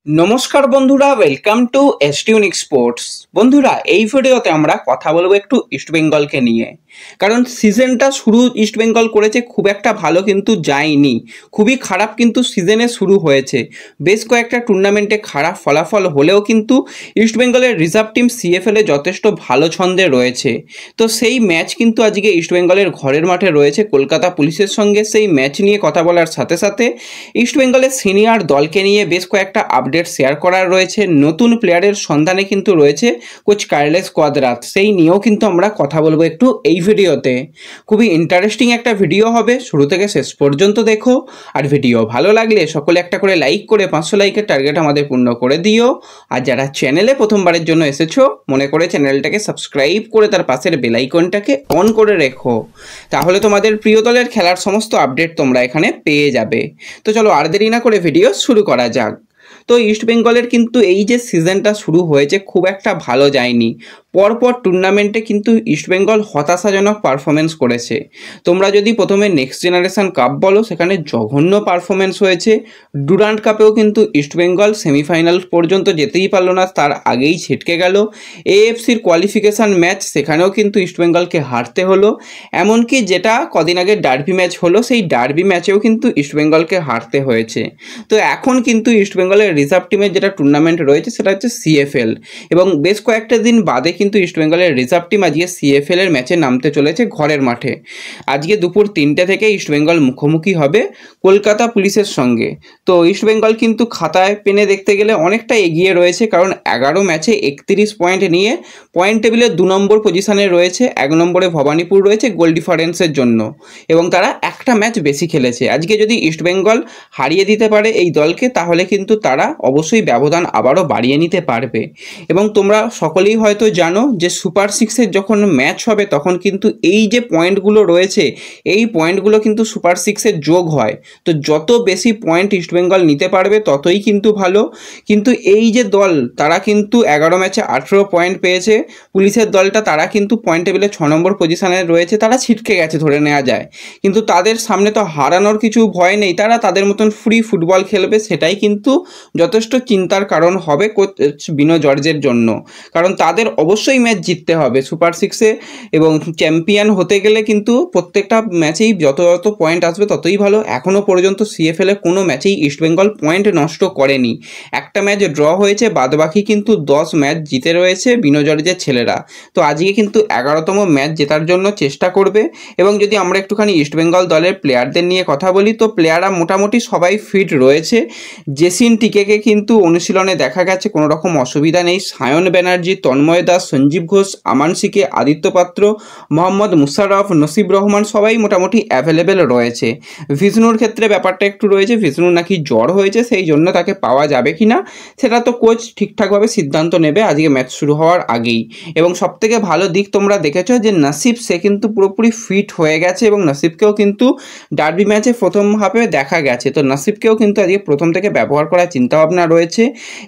নমস্কার বন্ধুরা, welcome to এসটিউনিক sports. বন্ধুরা, এই ভিডিওতে আমরা কথা বলবো একটু ইস্টবেঙ্গলকে নিয়ে। কারণ সিজনটা শুরু ইস্টবেঙ্গল করেছে খুব একটা ভালো কিন্তু যায়নি, খুবই খারাপ কিন্তু সিজনে শুরু হয়েছে। বেশ কয়েকটা টুর্নামেন্টে খারাপ ফলাফল হলেও কিন্তু ইস্টবেঙ্গলের রিজার্ভ টিম সিএফএলে যথেষ্ট ভালো ছন্দে রয়েছে। তো সেই ম্যাচ কিন্তু আজকে ইস্টবেঙ্গলের ঘরের মাঠে রয়েছে কলকাতা পুলিশের সঙ্গে। সেই ম্যাচ নিয়ে কথা বলার সাথে সাথে ইস্টবেঙ্গলের সিনিয়র দলকে নিয়ে বেশ কয়েকটা আপডেট শেয়ার করার রয়েছে। নতুন প্লেয়ারের সন্ধানে কিন্তু রয়েছে কোচ কার্লেস কোয়াদ্রাত, সেই নিয়েও কিন্তু আমরা কথা বলবো একটু এই ভিডিওতে। খুবই ইন্টারেস্টিং একটা ভিডিও হবে, শুরু থেকে শেষ পর্যন্ত দেখো। আর ভিডিও ভালো লাগলে সকলে একটা করে লাইক করে 500 লাইকের টার্গেট আমাদের পূর্ণ করে দিও। আর যারা চ্যানেলে প্রথমবারের জন্য এসেছো, মনে করে চ্যানেলটাকে সাবস্ক্রাইব করে তার পাশের বেল আইকনটাকে অন করে রেখো, তাহলে তোমাদের প্রিয় দলের খেলার সমস্ত আপডেট তোমরা এখানে পেয়ে যাবে। তো চলো আর দেরি না করে ভিডিও শুরু করা যাক। তো ইস্টবেঙ্গলের কিন্তু এই যে সিজনটা শুরু হয়েছে খুব একটা ভালো যায়নি। পরপর টুর্নামেন্টে কিন্তু ইস্টবেঙ্গল হতাশাজনক পারফরমেন্স করেছে। তোমরা যদি প্রথমে নেক্সট জেনারেশন কাপ বলো, সেখানে জঘন্য পারফরমেন্স হয়েছে। ডুরান্ট কাপেও কিন্তু ইস্টবেঙ্গল সেমিফাইনাল পর্যন্ত যেতেই পারলো না, তার আগেই ছিটকে গেল। এএফসির কোয়ালিফিকেশান ম্যাচ, সেখানেও কিন্তু ইস্টবেঙ্গলকে হারতে হলো। এমনকি যেটা কদিন আগে ডার্বি ম্যাচ হলো, সেই ডার্বি ম্যাচেও কিন্তু ইস্টবেঙ্গলকে হারতে হয়েছে। তো এখন কিন্তু ইস্টবেঙ্গলের রিজার্ভ টিমের যেটা টুর্নামেন্ট রয়েছে সেটা হচ্ছে সিএফএল, এবং বেশ কয়েকটা দিন বাদে কিন্তু ইস্টবেঙ্গলের রিজার্ভ টিম আজকে সিএফএল এর ম্যাচে নামতে চলেছে ঘরের মাঠে। আজকে দুপুর 3টে থেকে ইস্টবেঙ্গল মুখোমুখি হবে কলকাতা পুলিশের সঙ্গে। তো ইস্টবেঙ্গল কিন্তু খাতায় পেনে দেখতে গেলে অনেকটা এগিয়ে রয়েছে, কারণ 11 ম্যাচে 31 পয়েন্ট নিয়ে পয়েন্ট টেবিলে 2 নম্বর পজিশনে রয়েছে। 1 নম্বরে ভবানীপুর রয়েছে গোল ডিফারেন্সের জন্য, এবং তারা একটা ম্যাচ বেশি খেলেছে। আজকে যদি ইস্টবেঙ্গল হারিয়ে দিতে পারে এই দলকে, তাহলে কিন্তু তারা অবশ্যই ব্যবধান আবারও বাড়িয়ে নিতে পারবে। এবং তোমরা সকলেই হয়তো জানো যে সুপার সিক্সের যখন ম্যাচ হবে, তখন কিন্তু এই যে পয়েন্টগুলো রয়েছে, এই পয়েন্টগুলো কিন্তু সুপার সিক্সের যোগ হয়। তো যত বেশি পয়েন্ট ইস্টবেঙ্গল নিতে পারবে ততই কিন্তু ভালো। কিন্তু এই যে দল, তারা কিন্তু 11 ম্যাচে 18 পয়েন্ট পেয়েছে। পুলিশের দলটা, তারা কিন্তু পয়েন্ট টেবিলে 6 নম্বর পজিশনে রয়েছে, তারা ছিটকে গেছে ধরে নেওয়া যায়। কিন্তু তাদের সামনে তো হারানোর কিছু ভয় নেই, তারা তাদের মতন ফ্রি ফুটবল খেলবে, সেটাই কিন্তু যথেষ্ট চিন্তার কারণ হবে কোচ বিনো জর্জের জন্য। কারণ তাদের অবশ্যই ম্যাচ জিততে হবে সুপার সিক্সে, এবং চ্যাম্পিয়ন হতে গেলে কিন্তু প্রত্যেকটা ম্যাচেই যত যত পয়েন্ট আসবে ততই ভালো। এখনও পর্যন্ত সিএফএলে কোনো ম্যাচেই ইস্টবেঙ্গল পয়েন্ট নষ্ট করেনি। একটা ম্যাচ ড্র হয়েছে, বাদবাকি কিন্তু 10 ম্যাচ জিতে রয়েছে বিনো জর্জের ছেলেরা। তো আজকে কিন্তু 11তম ম্যাচ জেতার জন্য চেষ্টা করবে। এবং যদি আমরা একটুখানি ইস্টবেঙ্গল দলের প্লেয়ারদের নিয়ে কথা বলি, তো প্লেয়াররা মোটামুটি সবাই ফিট রয়েছে। জেসিন টিকেকে কিন্তু অনুশীলনে দেখা গেছে, কোনো রকম অসুবিধা নেই। সায়ন ব্যানার্জি, তন্ময় দাস, সঞ্জীব ঘোষ, আমান সিকে, আদিত্য পাত্র, মোহাম্মদ মুশারফ, নসিব রহমান সবাই মোটামুটি অ্যাভেলেবেল রয়েছে। বিষ্ণুর ক্ষেত্রে ব্যাপারটা একটু রয়েছে, বিষ্ণুর নাকি জ্বর হয়েছে, সেই জন্য তাকে পাওয়া যাবে কি না সেটা তো কোচ ঠিকঠাকভাবে সিদ্ধান্ত নেবে আজকে ম্যাচ শুরু হওয়ার আগেই। এবং সবথেকে ভালো দিক তোমরা দেখেছো যে নাসিব, সে কিন্তু পুরোপুরি ফিট হয়ে গেছে, এবং নাসিবকেও কিন্তু ডার্বি ম্যাচে প্রথম হাফে দেখা গেছে। তো নাসিবকেও কিন্তু আজকে প্রথম থেকে ব্যবহার করার চিন্তাভাবনা রয়েছে।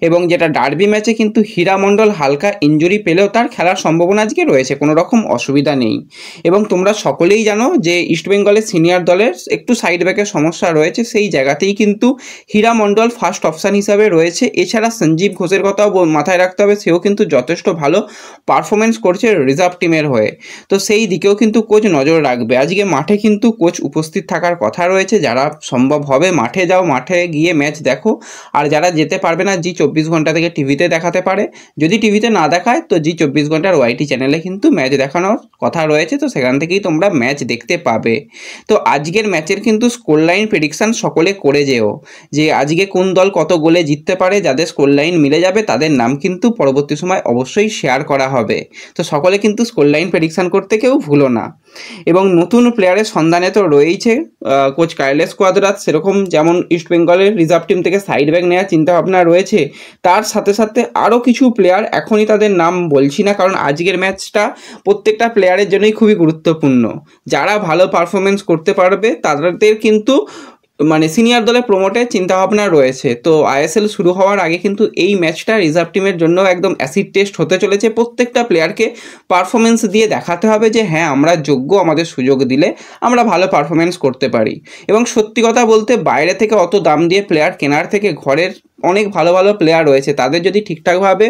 এবং যেটা ডার্বি ম্যাচে কিন্তু হীরা মণ্ডল হালকা ইনজুরি পেলেও তার খেলার সম্ভাবনা আজকে রয়েছে, কোনো রকম অসুবিধা নেই। এবং তোমরা সকলেই জানো যে ইস্টবেঙ্গলের সিনিয়র দলের একটু সাইড ব্যাকের সমস্যা রয়েছে, সেই জায়গাতেই কিন্তু হীরা মণ্ডল ফার্স্ট অপশান হিসাবে রয়েছে। এছাড়া সঞ্জীব ঘোষের কথাও মাথায় রাখতে হবে, সেও কিন্তু যথেষ্ট ভালো পারফরমেন্স করছে রিজার্ভ টিমের হয়ে। তো সেই দিকেও কিন্তু কোচ নজর রাখবে। আজকে মাঠে কিন্তু কোচ উপস্থিত থাকার কথা রয়েছে। যারা সম্ভব হবে মাঠে যাও, মাঠে গিয়ে ম্যাচ দেখো। আর যারা যেতে পারবে না, জি24 ঘন্টা থেকে টিভিতে দেখাতে পারে। যদি টিভিতে না দেখায় তো জি24 ঘন্টার ওয়াইটি চ্যানেলে কিন্তু ম্যাচ দেখানোর কথা রয়েছে, তো সেখান থেকেই তোমরা ম্যাচ দেখতে পাবে। তো আজকের ম্যাচের কিন্তু স্কোর লাইন প্রেডিকশান সকলে করে যেও, যে আজকে কোন দল কত গোলে জিততে পারে। যাদের স্কোর লাইন মিলে যাবে তাদের নাম কিন্তু পরবর্তী সময় অবশ্যই শেয়ার করা হবে। তো সকলে কিন্তু স্কোর লাইন প্রেডিকশান করতে কেউ ভুলো না। এবং নতুন প্লেয়ারের সন্ধানে তো রয়েইছে কোচ কার্লেস কোয়াদ্রাত, সেরকম যেমন ইস্টবেঙ্গলের রিজার্ভ টিম থেকে সাইড ব্যাক নেওয়ার চিন্তাভাবনা রয়েছে, তার সাথে সাথে আরও কিছু প্লেয়ার, এখনই তাদের নাম বলছি না, কারণ আজকের ম্যাচটা প্রত্যেকটা প্লেয়ারের জন্যই খুবই গুরুত্বপূর্ণ। যারা ভালো পারফরমেন্স করতে পারবে তাদের কিন্তু মানে সিনিয়র দলে প্রমোটের চিন্তাভাবনা রয়েছে। তো আইএসএল শুরু হওয়ার আগে কিন্তু এই ম্যাচটা রিজার্ভ টিমের জন্য একদম অ্যাসিড টেস্ট হতে চলেছে। প্রত্যেকটা প্লেয়ারকে পারফরমেন্স দিয়ে দেখাতে হবে যে হ্যাঁ আমরা যোগ্য, আমাদের সুযোগ দিলে আমরা ভালো পারফরমেন্স করতে পারি। এবং সত্যি কথা বলতে বাইরে থেকে অত দাম দিয়ে প্লেয়ার কেনার থেকে ঘরের অনেক ভালো ভালো প্লেয়ার রয়েছে, তাদের যদি ঠিকঠাকভাবে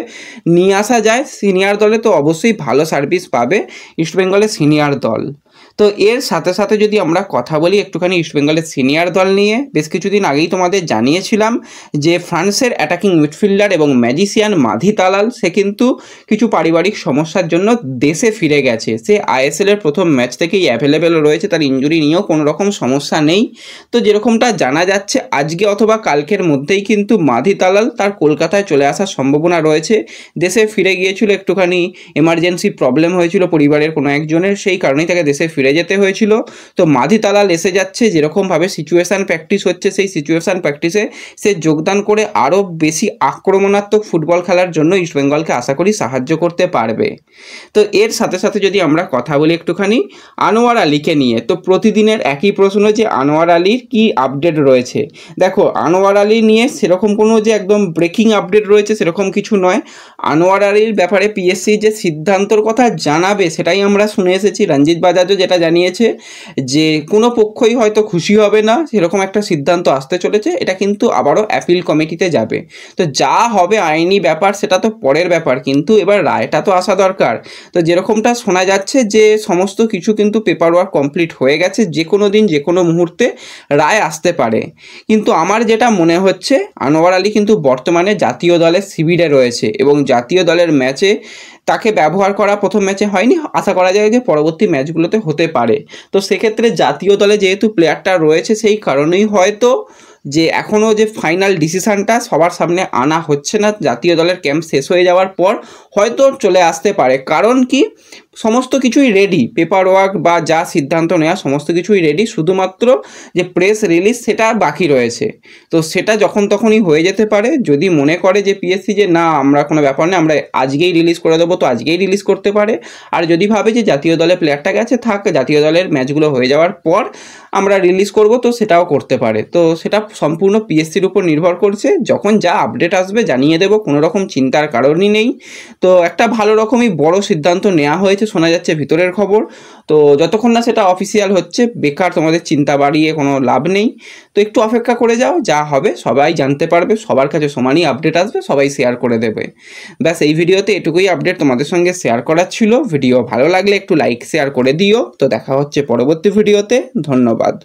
নিয়ে আসা যায় সিনিয়র দলে তো অবশ্যই ভালো সার্ভিস পাবে ইস্টবেঙ্গলের সিনিয়র দল। তো এর সাথে সাথে যদি আমরা কথা বলি একটুখানি ইস্টবেঙ্গলের সিনিয়র দল নিয়ে, বেশ কিছুদিন আগেই তোমাদের জানিয়েছিলাম যে ফ্রান্সের অ্যাটাকিং মিডফিল্ডার এবং ম্যাজিশিয়ান মাধি তালাল সে কিন্তু কিছু পারিবারিক সমস্যার জন্য দেশে ফিরে গেছে। সে আইএসএলের প্রথম ম্যাচ থেকেই অ্যাভেলেবেল রয়েছে, তার ইনজুরি নিয়েও কোনো রকম সমস্যা নেই। তো যেরকমটা জানা যাচ্ছে আজকে অথবা কালকের মধ্যেই কিন্তু মাধি তালাল তার কলকাতায় চলে আসার সম্ভাবনা রয়েছে। দেশে ফিরে গিয়েছিল, একটুখানি এমার্জেন্সি প্রবলেম হয়েছিল পরিবারের কোনো একজনের, সেই কারণেই তাকে দেশে ফিরে যেতে হয়েছিল। তো মাধি তালাল এসে যাচ্ছে, যেরকমভাবে সিচুয়েশান প্র্যাকটিস হচ্ছে সেই সিচুয়েশান প্র্যাকটিসে সে যোগদান করে আরও বেশি আক্রমণাত্মক ফুটবল খেলার জন্য ইস্টবেঙ্গলকে আশা করি সাহায্য করতে পারবে। তো এর সাথে সাথে যদি আমরা কথা বলি একটুখানি আনোয়ার আলীকে নিয়ে, তো প্রতিদিনের একই প্রশ্ন যে আনোয়ার আলীর কি আপডেট রয়েছে। দেখো আনোয়ার আলী নিয়ে সেরকম কোনো যে একদম ব্রেকিং আপডেট রয়েছে সেরকম কিছু নয়। আনোয়ার আলীর ব্যাপারে পিএসসি যে সিদ্ধান্তর কথা জানাবে সেটাই আমরা শুনে এসেছি। রঞ্জিত বাজাজও যেটা জানিয়েছে যে কোনো পক্ষই হয়তো খুশি হবে না, সেরকম একটা সিদ্ধান্ত আসতে চলেছে। এটা কিন্তু আবারও অ্যাপিল কমিটিতে যাবে। তো যা হবে আইনি ব্যাপার সেটা তো পরের ব্যাপার, কিন্তু এবার রায়টা তো আসা দরকার। তো যেরকমটা শোনা যাচ্ছে যে সমস্ত কিছু কিন্তু পেপার ওয়ার্ক কমপ্লিট হয়ে গেছে, যে কোনো দিন যে কোনো মুহূর্তে রায় আসতে পারে। কিন্তু আমার যেটা মনে হচ্ছে আনোয়ার আলী কিন্তু বর্তমানে জাতীয় দলের শিবিরে রয়েছে এবং জাতীয় দলের ম্যাচে তাকে ব্যবহার করা প্রথম ম্যাচে হয়নি, আশা করা যায় যে পরবর্তী ম্যাচগুলোতে হতে পারে। তো সেক্ষেত্রে জাতীয় দলে যেহেতু প্লেয়ারটা রয়েছে সেই কারণেই হয়তো যে এখনও যে ফাইনাল ডিসিশানটা সবার সামনে আনা হচ্ছে না, জাতীয় দলের ক্যাম্প শেষ হয়ে যাওয়ার পর হয়তো চলে আসতে পারে। কারণ কি সমস্ত কিছুই রেডি, পেপার ওয়ার্ক বা যা সিদ্ধান্ত নেওয়া সমস্ত কিছুই রেডি, শুধুমাত্র যে প্রেস রিলিজ সেটা বাকি রয়েছে। তো সেটা যখন তখনই হয়ে যেতে পারে। যদি মনে করে যে পিএসসি যে না আমরা কোনো ব্যাপার নেই আমরা আজকেই রিলিজ করে দেবো, তো আজকেই রিলিজ করতে পারে। আর যদি ভাবে যে জাতীয় দলে প্লেয়ারটা গেছে থাক, জাতীয় দলের ম্যাচগুলো হয়ে যাওয়ার পর আমরা রিলিজ করব, তো সেটাও করতে পারে। তো সেটা সম্পূর্ণ পিএসসির উপর নির্ভর করছে, যখন যা আপডেট আসবে জানিয়ে দেবো, কোনো রকম চিন্তার কারণই নেই। তো একটা ভালো রকমই বড় সিদ্ধান্ত নেওয়া হয়েছে শোনা যাচ্ছে ভিতরের খবর। তো যতক্ষণ না সেটা অফিসিয়াল হচ্ছে বেকার তোমাদের চিন্তা বাড়িয়ে কোনো লাভ নেই। তো একটু অপেক্ষা করে যাও, যা হবে সবাই জানতে পারবে, সবার কাছে সমানই আপডেট আসবে, সবাই শেয়ার করে দেবে। ব্যাস এই ভিডিওতে এটুকুই আপডেট তোমাদের সঙ্গে শেয়ার করার ছিল। ভিডিও ভালো লাগলে একটু লাইক শেয়ার করে দিও। তো দেখা হচ্ছে পরবর্তী ভিডিওতে, ধন্যবাদ।